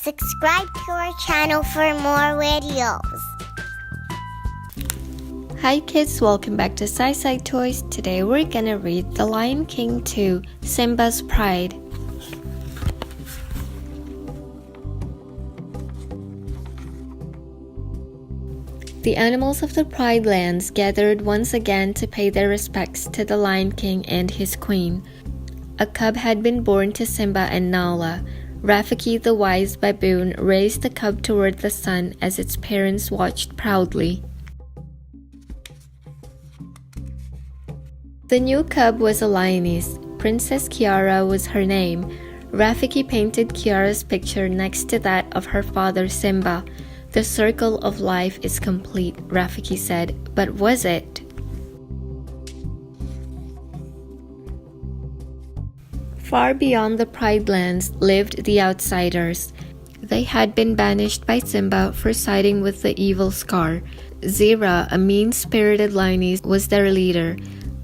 Subscribe to our channel for more videos. Hi kids, welcome back to SySy Toys. Today we're gonna read The Lion King 2, Simba's Pride. The animals of the Pride Lands gathered once again to pay their respects to the Lion King and his queen. A cub had been born to Simba and Nala. Rafiki the wise baboon raised the cub toward the sun as its parents watched proudly. The new cub was a lioness. Princess Kiara was her name. Rafiki painted Kiara's picture next to that of her father Simba. The circle of life is complete, Rafiki said, but was it? Far beyond the Pride Lands lived the outsiders. They had been banished by Simba for siding with the evil Scar. Zira, a mean-spirited lioness, was their leader.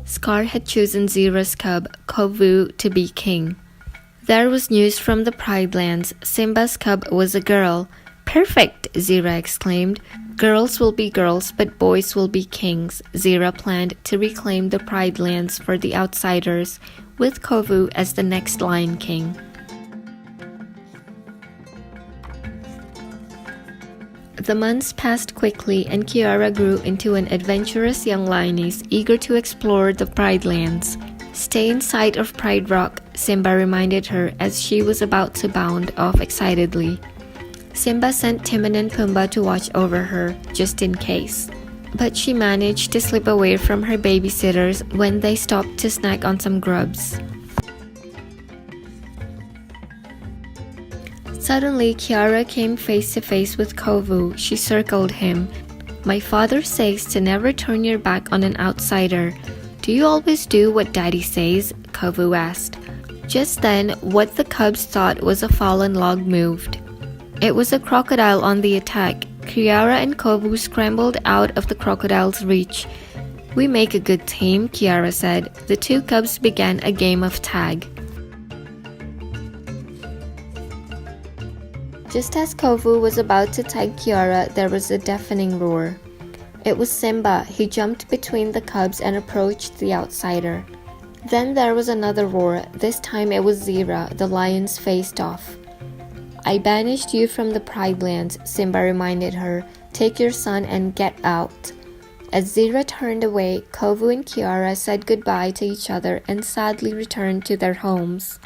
Scar had chosen Zira's cub, Kovu, to be king. There was news from the Pride Lands. Simba's cub was a girl. Perfect, Zira exclaimed. Girls will be girls, but boys will be kings. Zira planned to reclaim the Pride Lands for the outsiders, with Kovu as the next Lion King. The months passed quickly and Kiara grew into an adventurous young lioness eager to explore the Pride Lands. Stay in sight of Pride Rock, Simba reminded her as she was about to bound off excitedly. Simba sent Timon and Pumbaa to watch over her, just in case. But she managed to slip away from her babysitters when they stopped to snack on some grubs. Suddenly, Kiara came face to face with Kovu. She circled him. "My father says to never turn your back on an outsider. Do you always do what Daddy says?" Kovu asked. Just then, what the cubs thought was a fallen log moved. It was a crocodile on the attack. Kiara and Kovu scrambled out of the crocodile's reach. "We make a good team," Kiara said. The two cubs began a game of tag. Just as Kovu was about to tag Kiara, there was a deafening roar. It was Simba. He jumped between the cubs and approached the outsider. Then there was another roar. This time it was Zira. The lions faced off. "I banished you from the Pride Lands," Simba reminded her. "Take your son and get out." As Zira turned away, Kovu and Kiara said goodbye to each other and sadly returned to their homes.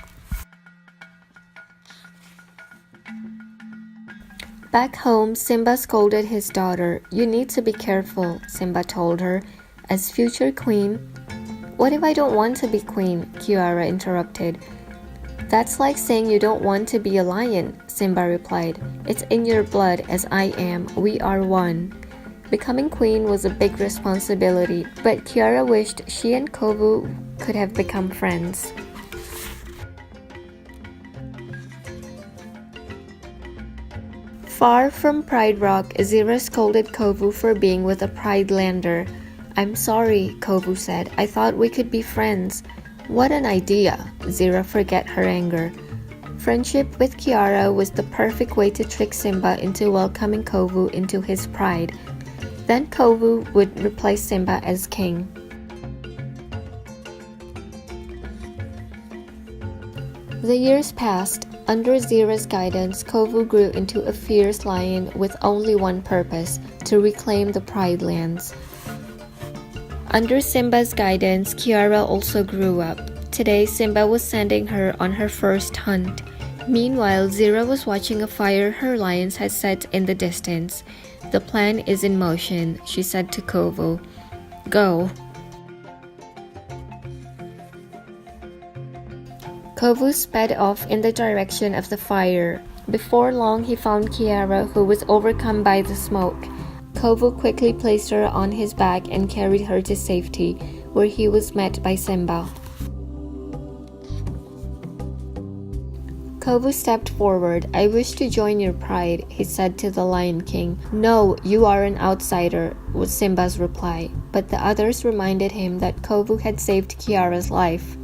Back home, Simba scolded his daughter. "You need to be careful," Simba told her. "As future queen—" "What if I don't want to be queen?" Kiara interrupted. "That's like saying you don't want to be a lion," Simba replied. "It's in your blood, as I am. We are one." Becoming queen was a big responsibility, but Kiara wished she and Kovu could have become friends. Far from Pride Rock, Zira scolded Kovu for being with a Pride Lander. "I'm sorry," Kovu said. "I thought we could be friends." "What an idea!" Zira forgot her anger. Friendship with Kiara was the perfect way to trick Simba into welcoming Kovu into his pride. Then Kovu would replace Simba as king. The years passed. Under Zira's guidance, Kovu grew into a fierce lion with only one purpose: to reclaim the Pride Lands. Under Simba's guidance, Kiara also grew up. Today, Simba was sending her on her first hunt. Meanwhile, Zira was watching a fire her lions had set in the distance. "The plan is in motion," she said to Kovu. "Go." Kovu sped off in the direction of the fire. Before long, he found Kiara, who was overcome by the smoke. Kovu quickly placed her on his back and carried her to safety, where he was met by Simba. Kovu stepped forward. "I wish to join your pride," he said to the Lion King. "No, you are an outsider," was Simba's reply, but the others reminded him that Kovu had saved Kiara's life.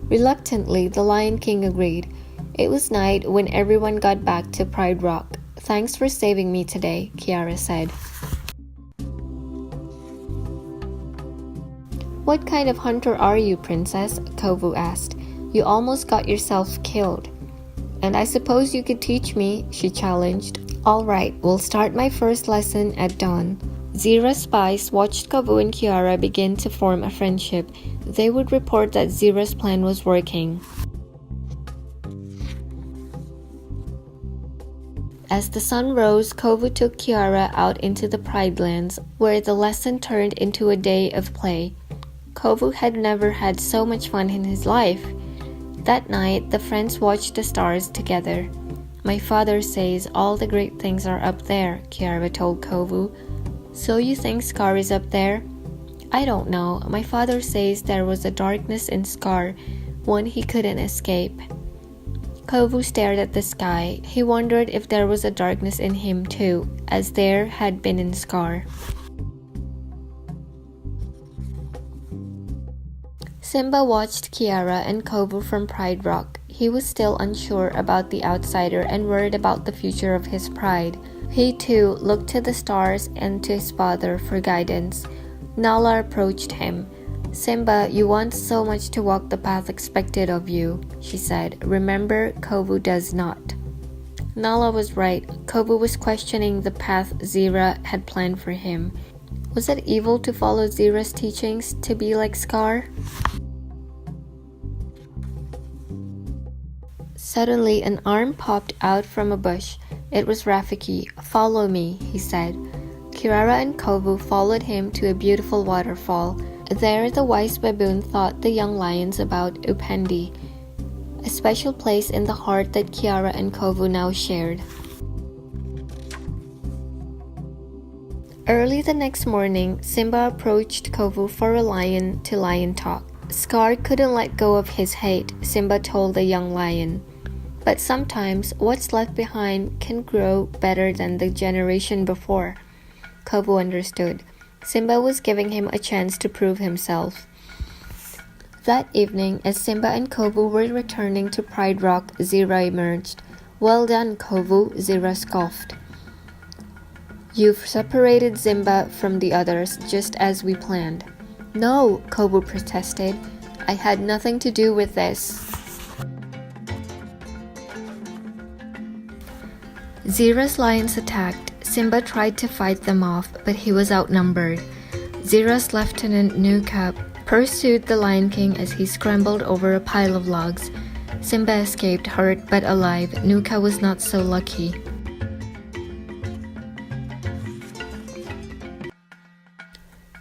Reluctantly, the Lion King agreed. It was night when everyone got back to Pride Rock. "Thanks for saving me today," Kiara said. "What kind of hunter are you, princess?" Kovu asked. "You almost got yourself killed." "And I suppose you could teach me," she challenged. "All right, we'll start my first lesson at dawn." Zira's spies watched Kovu and Kiara begin to form a friendship. They would report that Zira's plan was working. As the sun rose, Kovu took Kiara out into the Pride Lands, where the lesson turned into a day of play. Kovu had never had so much fun in his life. That night, the friends watched the stars together. "My father says all the great things are up there," Kiara told Kovu. "So you think Scar is up there?" "I don't know. My father says there was a darkness in Scar, one he couldn't escape." Kovu stared at the sky. He wondered if there was a darkness in him too, as there had been in Scar. Simba watched Kiara and Kovu from Pride Rock. He was still unsure about the outsider and worried about the future of his pride. He too looked to the stars and to his father for guidance. Nala approached him. "Simba, you want so much to walk the path expected of you," she said. "Remember, Kovu does not." Nala was right. Kovu was questioning the path Zira had planned for him. Was it evil to follow Zira's teachings, to be like Scar? Suddenly, an arm popped out from a bush. It was Rafiki. "Follow me," he said. Kiara and Kovu followed him to a beautiful waterfall. There, the wise baboon taught the young lions about Upendi, a special place in the heart that Kiara and Kovu now shared. Early the next morning, Simba approached Kovu for a lion-to-lion talk. Scar couldn't let go of his hate, Simba told the young lion. But sometimes, what's left behind can grow better than the generation before. Kovu understood. Simba was giving him a chance to prove himself. That evening, as Simba and Kovu were returning to Pride Rock, Zira emerged. "Well done, Kovu," Zira scoffed. "You've separated Simba from the others, just as we planned." "No," Kovu protested. "I had nothing to do with this." Zira's lions attacked. Simba tried to fight them off, but he was outnumbered. Zira's lieutenant Nuka pursued the Lion King as he scrambled over a pile of logs. Simba escaped hurt but alive. Nuka was not so lucky.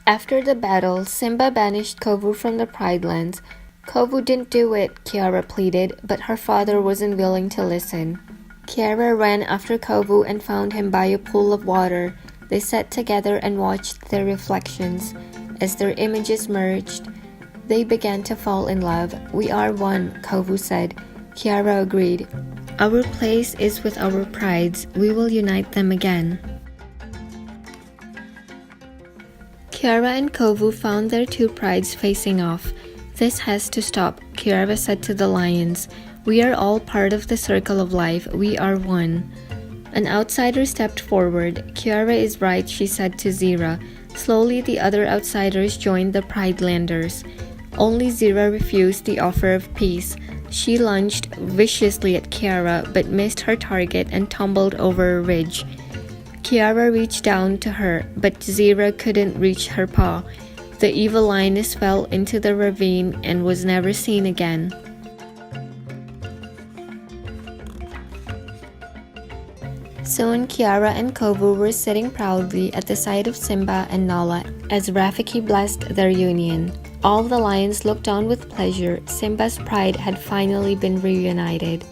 After the battle, Simba banished Kovu from the Pride Lands. "Kovu didn't do it," Kiara pleaded, but her father wasn't willing to listen. Kiara ran after Kovu and found him by a pool of water. They sat together and watched their reflections. As their images merged, they began to fall in love. "We are one," Kovu said. Kiara agreed. "Our place is with our prides. We will unite them again." Kiara and Kovu found their two prides facing off. "This has to stop," Kiara said to the lions. "We are all part of the circle of life. We are one." An outsider stepped forward. "Kiara is right," she said to Zira. Slowly, the other outsiders joined the Pride Landers. Only Zira refused the offer of peace. She lunged viciously at Kiara, but missed her target and tumbled over a ridge. Kiara reached down to her, but Zira couldn't reach her paw. The evil lioness fell into the ravine and was never seen again. Soon, Kiara and Kovu were sitting proudly at the side of Simba and Nala as Rafiki blessed their union. All the lions looked on with pleasure. Simba's pride had finally been reunited.